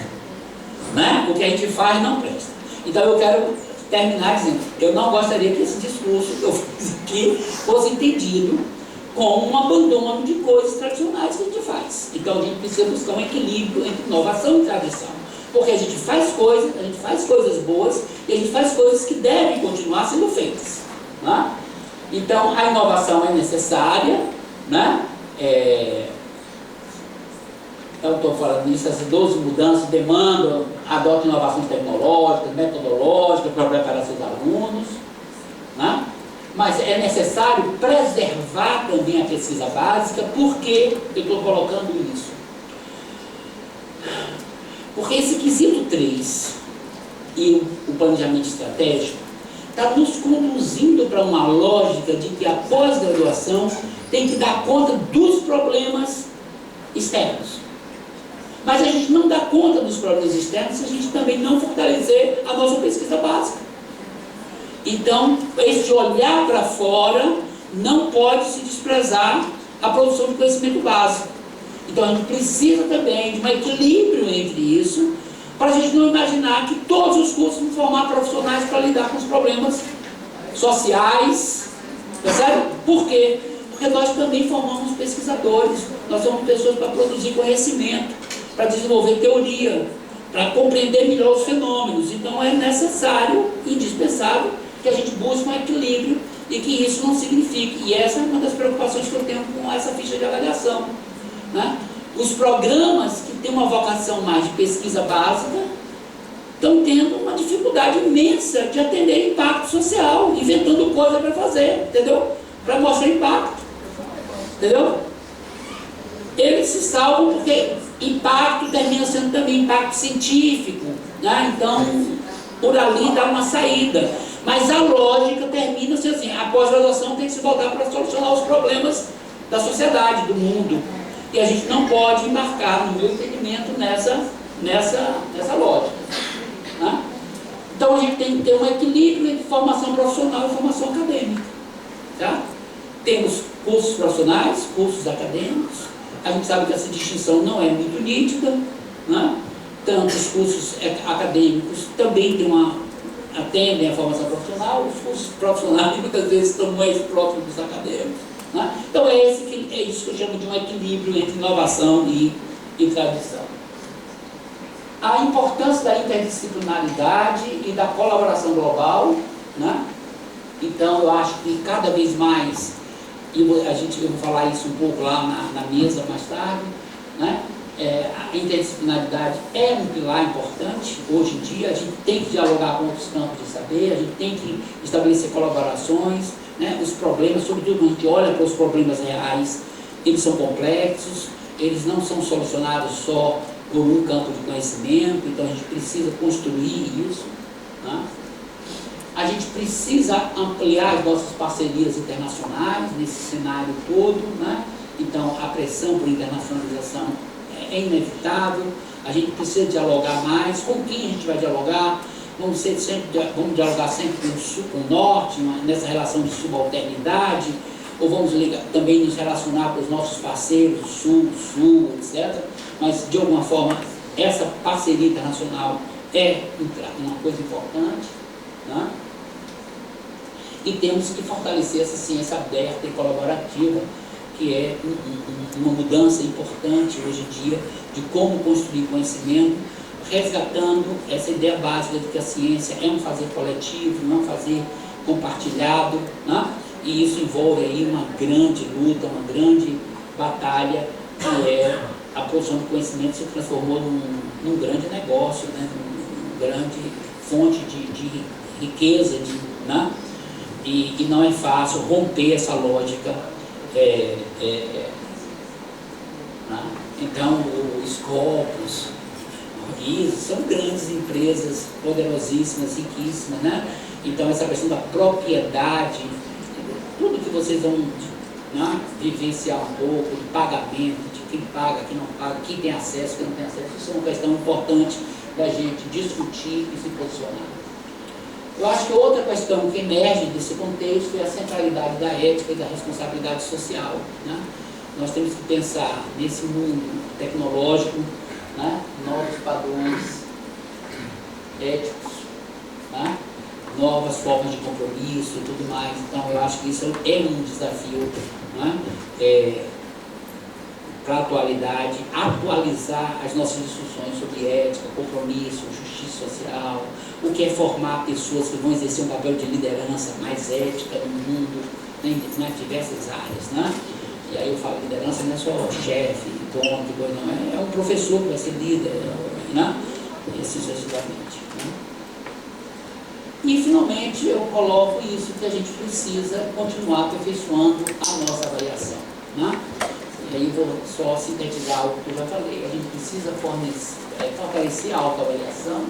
S3: né? O que a gente faz não presta. Então eu quero terminar dizendo, eu não gostaria que esse discurso que eu fiz aqui fosse entendido como um abandono de coisas tradicionais que a gente faz. Então a gente precisa buscar um equilíbrio entre inovação e tradição, porque a gente faz coisas boas e a gente faz coisas que devem continuar sendo feitas, né? Então a inovação é necessária, né? Eu estou falando nisso, essas 12 mudanças demandam, adotam inovações tecnológicas, metodológicas para preparar seus alunos, né? Mas é necessário preservar também a pesquisa básica. Por que eu estou colocando isso? Porque esse quesito 3 e o planejamento estratégico está nos conduzindo para uma lógica de que a pós-graduação tem que dar conta dos problemas externos. Mas a gente não dá conta dos problemas externos se a gente também não fortalecer a nossa pesquisa básica. Então, esse olhar para fora não pode se desprezar a produção de conhecimento básico. Então, a gente precisa também de um equilíbrio entre isso, para a gente não imaginar que todos os cursos vão formar profissionais para lidar com os problemas sociais, percebe? Por quê? Porque nós também formamos pesquisadores, nós somos pessoas para produzir conhecimento, para desenvolver teoria, para compreender melhor os fenômenos. Então, é necessário e indispensável que a gente busque um equilíbrio e que isso não signifique, e essa é uma das preocupações que eu tenho com essa ficha de avaliação, né? Os programas que têm uma vocação mais de pesquisa básica estão tendo uma dificuldade imensa de atender impacto social, inventando coisa para fazer, entendeu? Para mostrar impacto, entendeu? Eles se salvam porque impacto termina sendo também impacto científico, né? Então, por ali dá uma saída. Mas a lógica termina sendo assim, a pós-graduação tem que se voltar para solucionar os problemas da sociedade, do mundo. E a gente não pode embarcar, no meu entendimento, nessa lógica, né? Então a gente tem que ter um equilíbrio entre formação profissional e formação acadêmica, tá? Temos cursos profissionais, cursos acadêmicos. A gente sabe que essa distinção não é muito nítida, né? Tanto os cursos acadêmicos também atendem a formação profissional, os cursos profissionais muitas vezes estão mais próximos dos acadêmicos, né? Então é isso que eu chamo de um equilíbrio entre inovação e tradição. A importância da interdisciplinaridade e da colaboração global, né? Então eu acho que cada vez mais, eu vou falar isso um pouco lá na mesa mais tarde, né? A interdisciplinaridade é um pilar importante hoje em dia. A gente tem que dialogar com outros campos de saber, a gente tem que estabelecer colaborações, né? Os problemas, sobretudo quando a gente olha para os problemas reais, eles são complexos, eles não são solucionados só por um campo de conhecimento, então a gente precisa construir isso, né? A gente precisa ampliar as nossas parcerias internacionais nesse cenário todo, né? Então a pressão por internacionalização é inevitável. A gente precisa dialogar mais. Com quem a gente vai dialogar? Vamos dialogar sempre com o sul, com o norte, nessa relação de subalternidade, ou vamos também nos relacionar com os nossos parceiros, sul, etc. Mas, de alguma forma, essa parceria internacional é uma coisa importante, né? E temos que fortalecer essa ciência aberta e colaborativa, que é uma mudança importante hoje em dia de como construir conhecimento, resgatando essa ideia básica de que a ciência é um fazer coletivo, não um fazer compartilhado, né? E isso envolve aí uma grande luta, uma grande batalha, que é a produção do conhecimento se transformou num grande negócio, né? Numa grande fonte de riqueza, né? E não é fácil romper essa lógica. Né? Então, o Scopus, são grandes empresas, poderosíssimas, riquíssimas, né? Então, essa questão da propriedade, tudo que vocês vão, né, vivenciar um pouco, de pagamento, de quem paga, quem não paga, quem tem acesso, quem não tem acesso, isso é uma questão importante da gente discutir e se posicionar. Eu acho que outra questão que emerge desse contexto é a centralidade da ética e da responsabilidade social, né? Nós temos que pensar nesse mundo tecnológico, né, novos padrões éticos, né, novas formas de compromisso e tudo mais. Então, eu acho que isso é um desafio, né, para a atualidade, atualizar as nossas discussões sobre ética, compromisso, justiça social, o que é formar pessoas que vão exercer um papel de liderança mais ética no mundo, né, em diversas áreas, né? E aí eu falo, liderança não é só chefe, dono, que coisa, não é um professor que vai ser líder, né? E assim sucessivamente, né? E finalmente eu coloco isso, que a gente precisa continuar aperfeiçoando a nossa avaliação, né? E aí vou só sintetizar algo que eu já falei. A gente precisa fortalecer a autoavaliação,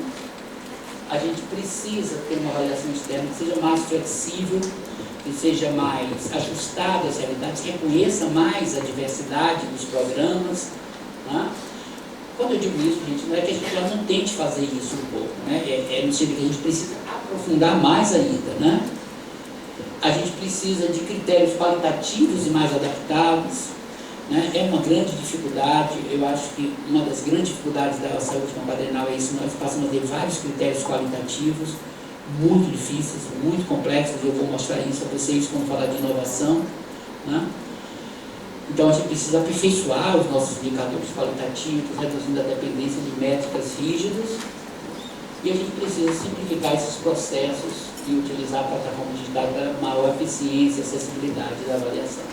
S3: a gente precisa ter uma avaliação externa que seja mais flexível, que seja mais ajustada às realidades, que reconheça mais a diversidade dos programas, né? Quando eu digo isso, gente, não é que a gente já não tente fazer isso um pouco, né? No sentido que a gente precisa aprofundar mais ainda, né? A gente precisa de critérios qualitativos e mais adaptáveis, né? É uma grande dificuldade. Eu acho que uma das grandes dificuldades da saúde compadrenal é isso. Nós passamos a ter vários critérios qualitativos muito difíceis, muito complexos, e eu vou mostrar isso a vocês quando falar de inovação, né? Então a gente precisa aperfeiçoar os nossos indicadores qualitativos, reduzindo a dependência de métricas rígidas, e a gente precisa simplificar esses processos e utilizar a plataforma digital para maior eficiência e acessibilidade da avaliação.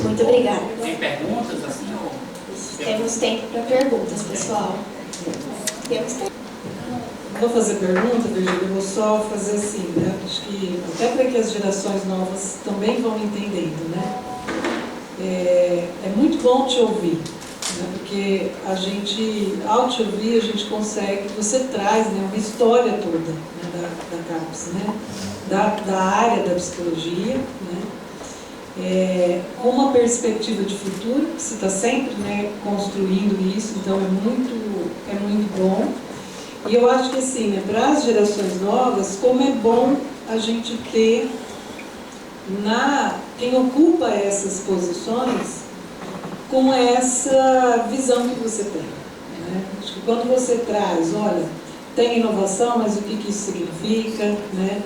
S1: Muito obrigada.
S3: Tem perguntas assim? Ou...
S1: Temos tempo para perguntas, pessoal. Temos tempo.
S4: Vou fazer pergunta, Virgínia, eu vou só fazer assim, né? Acho que até para que as gerações novas também vão entendendo, né? É muito bom te ouvir, né? Porque a gente, ao te ouvir, a gente consegue, você traz, né, uma história toda, né, da CAPES, né? Da área da psicologia, né? Com uma perspectiva de futuro, que você está sempre, né, construindo isso, então é muito bom. E eu acho que assim, né, para as gerações novas, como é bom a gente ter quem ocupa essas posições com essa visão que você tem, né? Acho que quando você traz, olha, tem inovação, mas o que isso significa, né?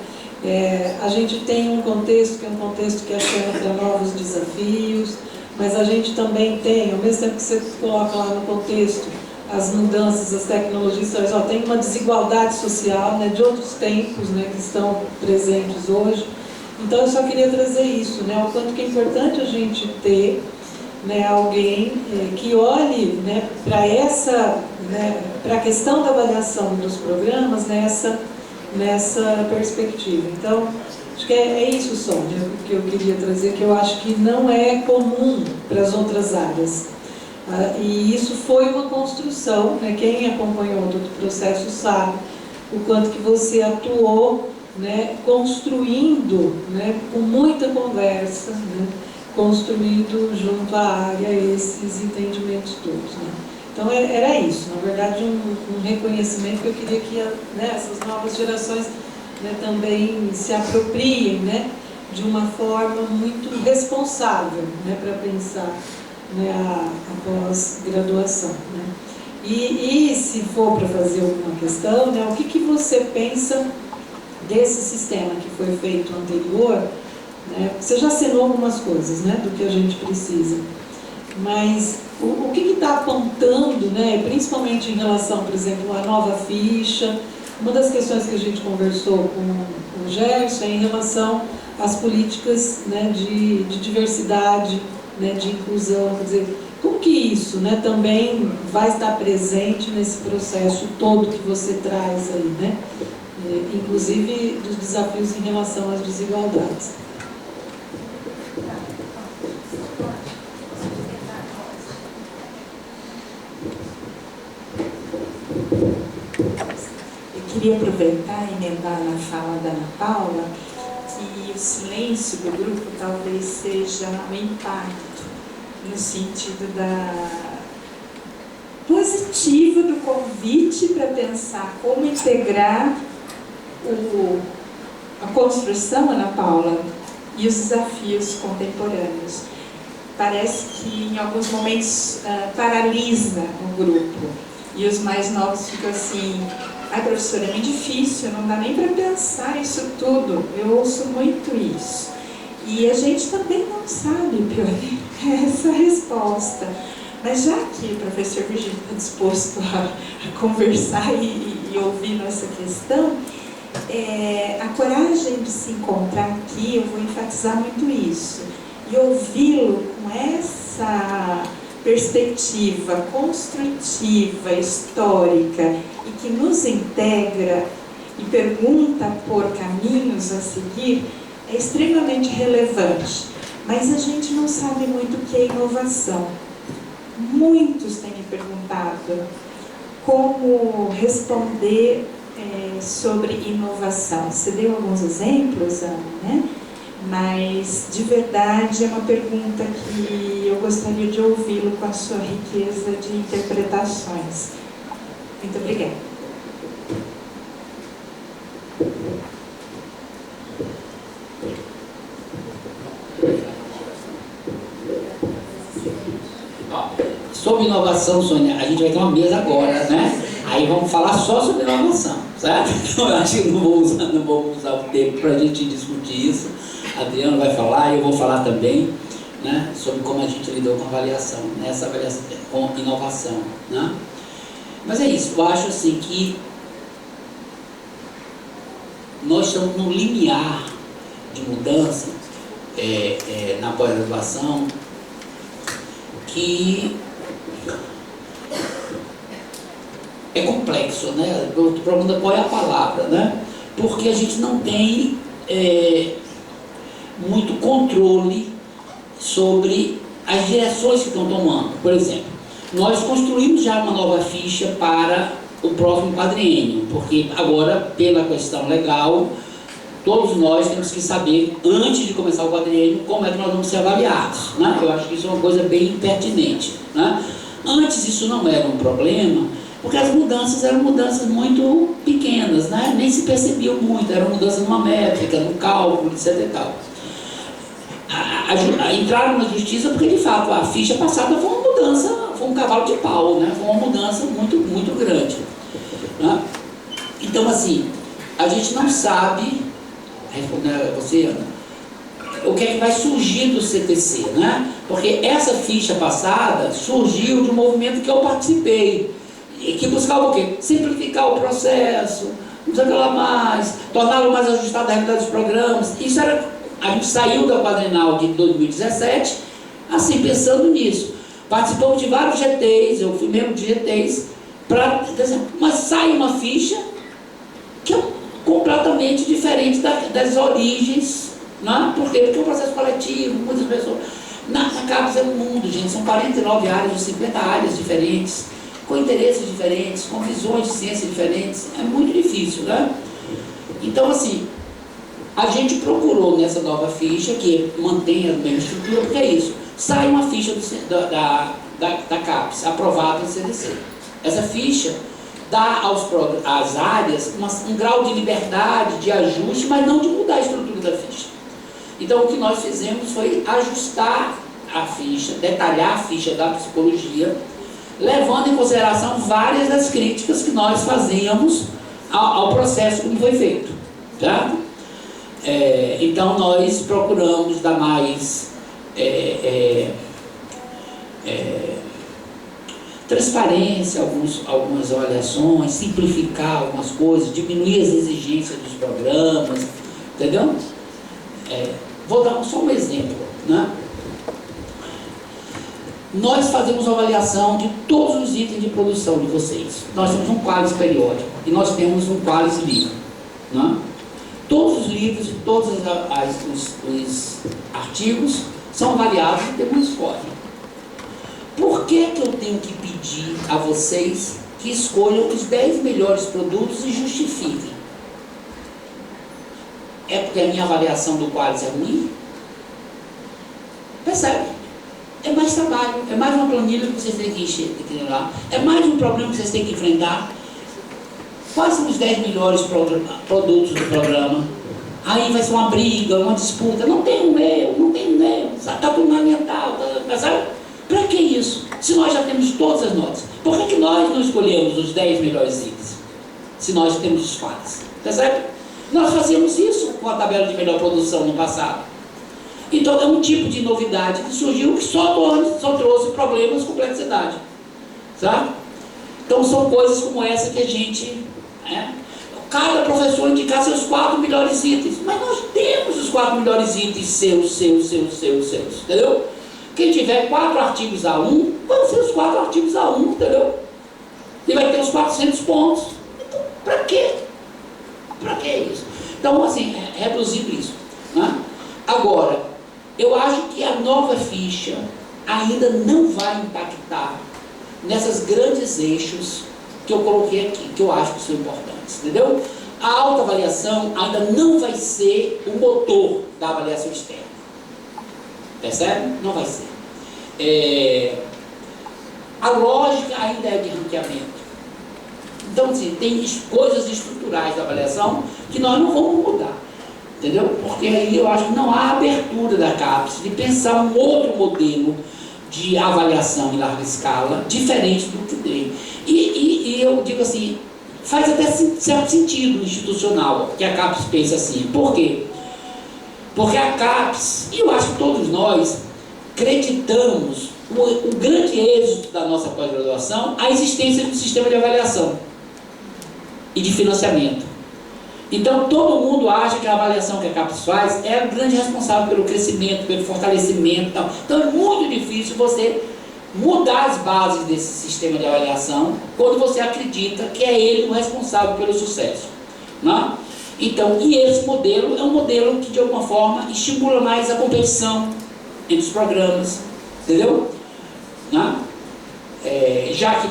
S4: A gente tem um contexto que é um contexto que chama para novos desafios, mas a gente também tem, ao mesmo tempo que você coloca lá no contexto as mudanças, as tecnologias, tem uma desigualdade social, né, de outros tempos, né, que estão presentes hoje. Então eu só queria trazer isso, né, o quanto que é importante a gente ter, né, alguém que olhe, né, para essa, né, para a questão da avaliação dos programas nessa perspectiva. Então, acho que é isso só, né, que eu queria trazer, que eu acho que não é comum para as outras áreas. E isso foi uma construção, né? Quem acompanhou todo o processo sabe o quanto que você atuou, né, construindo, né, com muita conversa, né, construindo junto à área esses entendimentos todos, né. Então era isso, na verdade um reconhecimento que eu queria que, né, essas novas gerações, né, também se apropriem, né, de uma forma muito responsável, né, para pensar, né, a pós-graduação, né? E se for para fazer alguma questão, né, o que você pensa desse sistema que foi feito anterior, né, você já assinou algumas coisas, né, do que a gente precisa, mas o que está apontando, né, principalmente em relação, por exemplo, à nova ficha, uma das questões que a gente conversou com o Gerson é em relação às políticas, né, de diversidade, né, de inclusão, quer dizer, como que isso, né, também vai estar presente nesse processo todo que você traz aí, né? Inclusive dos desafios em relação às desigualdades.
S5: Eu queria aproveitar e emendar na fala da Ana Paula que o silêncio do grupo talvez seja um impacto no sentido positivo do convite para pensar como integrar a construção, Ana Paula, e os desafios contemporâneos. Parece que em alguns momentos paralisa o grupo e os mais novos ficam assim: ai, professora, é muito difícil, não dá nem para pensar isso tudo. Eu ouço muito isso. E a gente também não sabe, Pior, essa resposta. Mas já que o professor Virgílio está disposto a conversar e ouvir nossa questão, a coragem de se encontrar aqui, eu vou enfatizar muito isso. E ouvi-lo com essa perspectiva construtiva, histórica, e que nos integra e pergunta por caminhos a seguir, é extremamente relevante. Mas a gente não sabe muito o que é inovação. Muitos têm me perguntado como responder sobre inovação. Você deu alguns exemplos, Ana, né? Mas, de verdade, é uma pergunta que eu gostaria de ouvi-lo com a sua riqueza de interpretações. Muito obrigada.
S3: Sobre inovação, Sônia, a gente vai ter uma mesa agora, né? Aí vamos falar só sobre inovação, certo? Eu acho que não vou usar o tempo para a gente discutir isso. A Adriana vai falar e eu vou falar também, né, sobre como a gente lidou com a avaliação, né, essa avaliação com inovação, né? Mas é isso, eu acho assim que nós estamos num limiar de mudança na pós-graduação que é complexo, né? O problema qual é a palavra, né? Porque a gente não tem muito controle sobre as direções que estão tomando. Por exemplo, nós construímos já uma nova ficha para o próximo quadriênio, porque agora, pela questão legal, todos nós temos que saber, antes de começar o quadriênio, como é que nós vamos ser avaliados, né? Eu acho que isso é uma coisa bem pertinente, né? Antes isso não era um problema, porque as mudanças eram mudanças muito pequenas, né? Nem se percebiam muito, eram mudanças numa métrica, no cálculo, etc. e tal. Entraram na justiça porque, de fato, a ficha passada foi uma mudança, foi um cavalo de pau, né? Foi uma mudança muito, muito grande, né? Então, assim, a gente não sabe, respondendo a você, Ana, o que é que vai surgir do CTC, né? Porque essa ficha passada surgiu de um movimento que eu participei, e que buscava o quê? Simplificar o processo, não sei o que lá mais, torná-lo mais ajustado à realidade dos programas. Isso era, a gente saiu da quadrenal de 2017, assim, pensando nisso. Participamos de vários GTs, eu fui membro de GTs, mas sai uma ficha que é completamente diferente das origens, né? Por quê? Porque é um processo coletivo, muitas pessoas. Na CAPES é um mundo, gente, são 49 áreas de 50 áreas diferentes, com interesses diferentes, com visões de ciência diferentes, é muito difícil, né? Então, assim, a gente procurou nessa nova ficha, que mantém a mesma estrutura, porque é isso, sai uma ficha da CAPES, aprovada no CDC. Essa ficha dá às áreas um grau de liberdade, de ajuste, mas não de mudar a estrutura da ficha. Então, o que nós fizemos foi ajustar a ficha, detalhar a ficha da psicologia, levando em consideração várias das críticas que nós fazíamos ao processo como foi feito. Tá? Então nós procuramos dar mais transparência, algumas avaliações, simplificar algumas coisas, diminuir as exigências dos programas, entendeu? Vou dar só um exemplo, né? Nós fazemos uma avaliação de todos os itens de produção de vocês. Nós temos um qualis periódico e nós temos um qualis livro, né? Todos os livros e todos os artigos são avaliados e temos um score. Por que eu tenho que pedir a vocês que escolham os 10 melhores produtos e justifiquem? É porque a minha avaliação do qualis é ruim? Percebe? É mais trabalho, é mais uma planilha que vocês têm que encher, lá. É mais um problema que vocês têm que enfrentar. Quais são os 10 melhores produtos do programa? Aí vai ser uma briga, uma disputa. Não tem o meu, não tem o meu. Está tudo na minha tal, sabe? Para que isso? Se nós já temos todas as notas. Por que nós não escolhemos os 10 melhores itens? Se nós temos os qualis. Percebe? Nós fazíamos isso com a tabela de melhor produção no passado. Então é um tipo de novidade que surgiu que só trouxe problemas, complexidade. Sabe? Então são coisas como essa que a gente... cada professor indicar seus 4 melhores itens. Mas nós temos os 4 melhores itens seus. Entendeu? Quem tiver 4 artigos A1, vão ser os 4 artigos A1, entendeu? E vai ter os 400 pontos. Então, para quê? Para que isso? Então, assim, reduzindo isso. Né? Agora, eu acho que a nova ficha ainda não vai impactar nessas grandes eixos que eu coloquei aqui, que eu acho que são importantes, entendeu? A autoavaliação ainda não vai ser o motor da avaliação externa. Percebe? Não vai ser. A lógica ainda é de ranqueamento. Então, assim, tem coisas estruturais da avaliação que nós não vamos mudar. Entendeu? Porque aí eu acho que não há abertura da CAPES de pensar um outro modelo de avaliação em larga escala, diferente do que tem. E eu digo assim, faz até certo sentido institucional que a CAPES pense assim. Por quê? Porque a CAPES, e eu acho que todos nós, acreditamos o grande êxito da nossa pós-graduação, a existência de um sistema de avaliação e de financiamento. Então, todo mundo acha que a avaliação que a CAPES faz é a grande responsável pelo crescimento, pelo fortalecimento e tal. Então, é muito difícil você mudar as bases desse sistema de avaliação quando você acredita que é ele o responsável pelo sucesso. Né? Então, e esse modelo é um modelo que, de alguma forma, estimula mais a competição entre os programas, entendeu? Né? Já que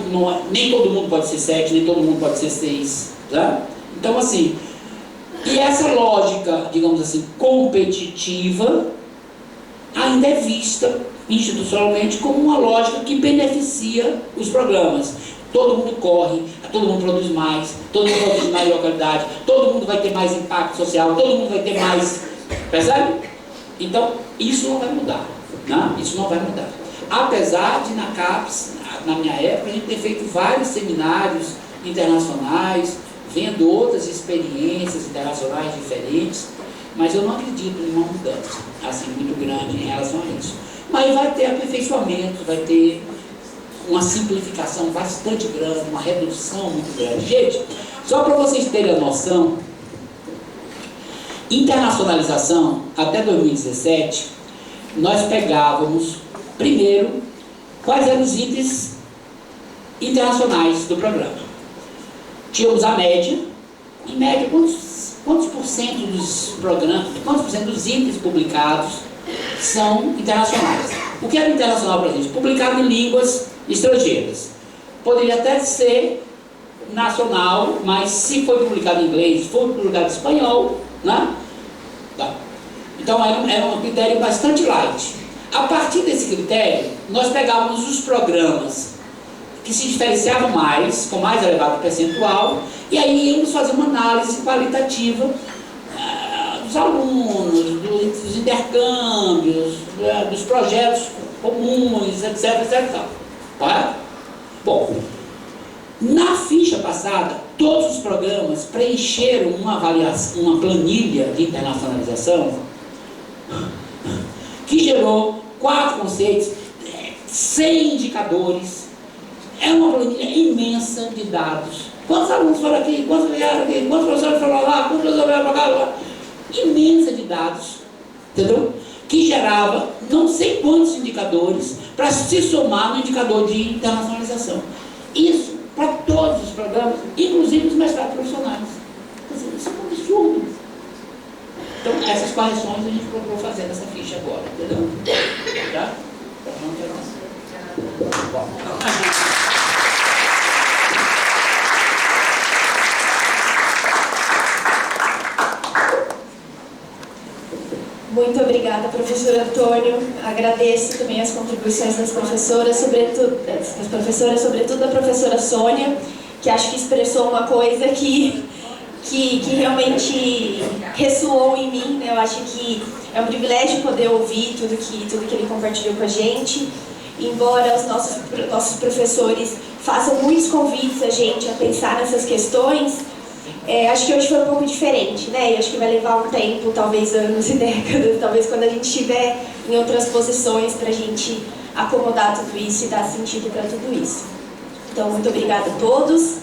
S3: nem todo mundo pode ser 7, nem todo mundo pode ser 6. Tá? Então, assim... E essa lógica, digamos assim, competitiva, ainda é vista institucionalmente como uma lógica que beneficia os programas. Todo mundo corre, todo mundo produz mais, todo mundo produz mais localidade, todo mundo vai ter mais impacto social, todo mundo vai ter mais... Percebe? Então, isso não vai mudar. Né? Isso não vai mudar. Apesar de, na CAPES, na minha época, a gente ter feito vários seminários internacionais, vendo outras experiências internacionais diferentes, mas eu não acredito em uma mudança assim muito grande em relação a isso. Mas vai ter aperfeiçoamento, vai ter uma simplificação bastante grande, uma redução muito grande. Gente, só para vocês terem a noção, internacionalização, até 2017, nós pegávamos, primeiro, quais eram os itens internacionais do programa. Tínhamos a média, em média, quantos por cento dos programas, quantos por cento dos itens publicados são internacionais. O que é internacional para a gente? Publicado em línguas estrangeiras. Poderia até ser nacional, mas se foi publicado em inglês, se foi publicado em espanhol, né? Tá. Então era um critério bastante light. A partir desse critério, nós pegávamos os programas que se diferenciavam mais, com mais elevado percentual, e aí íamos fazer uma análise qualitativa dos alunos, dos intercâmbios, dos projetos comuns, etc. Tá? Bom, na ficha passada, todos os programas preencheram uma avaliação, uma planilha de internacionalização que gerou 4 conceitos, 100 indicadores. É uma planilha imensa de dados. Quantos alunos foram aqui? Quantos vieram aqui? Quantos professores foram lá? Quantos professores vieram para cá? Imensa de dados, entendeu? Que gerava não sei quantos indicadores para se somar no indicador de internacionalização. Isso para todos os programas, inclusive os mestrados profissionais. Isso é um absurdo. Então, essas correções a gente procurou fazer nessa ficha agora, entendeu? Tá?
S1: Muito obrigada, professor Antônio. Agradeço também as contribuições das professoras, sobretudo da professora Sônia, que acho que expressou uma coisa que realmente ressoou em mim, né? Eu acho que é um privilégio poder ouvir tudo que ele compartilhou com a gente. Embora os nossos professores façam muitos convites a gente a pensar nessas questões, acho que hoje foi um pouco diferente, né? E acho que vai levar um tempo, talvez anos e décadas, talvez quando a gente estiver em outras posições, para a gente acomodar tudo isso e dar sentido para tudo isso. Então, muito obrigada a todos.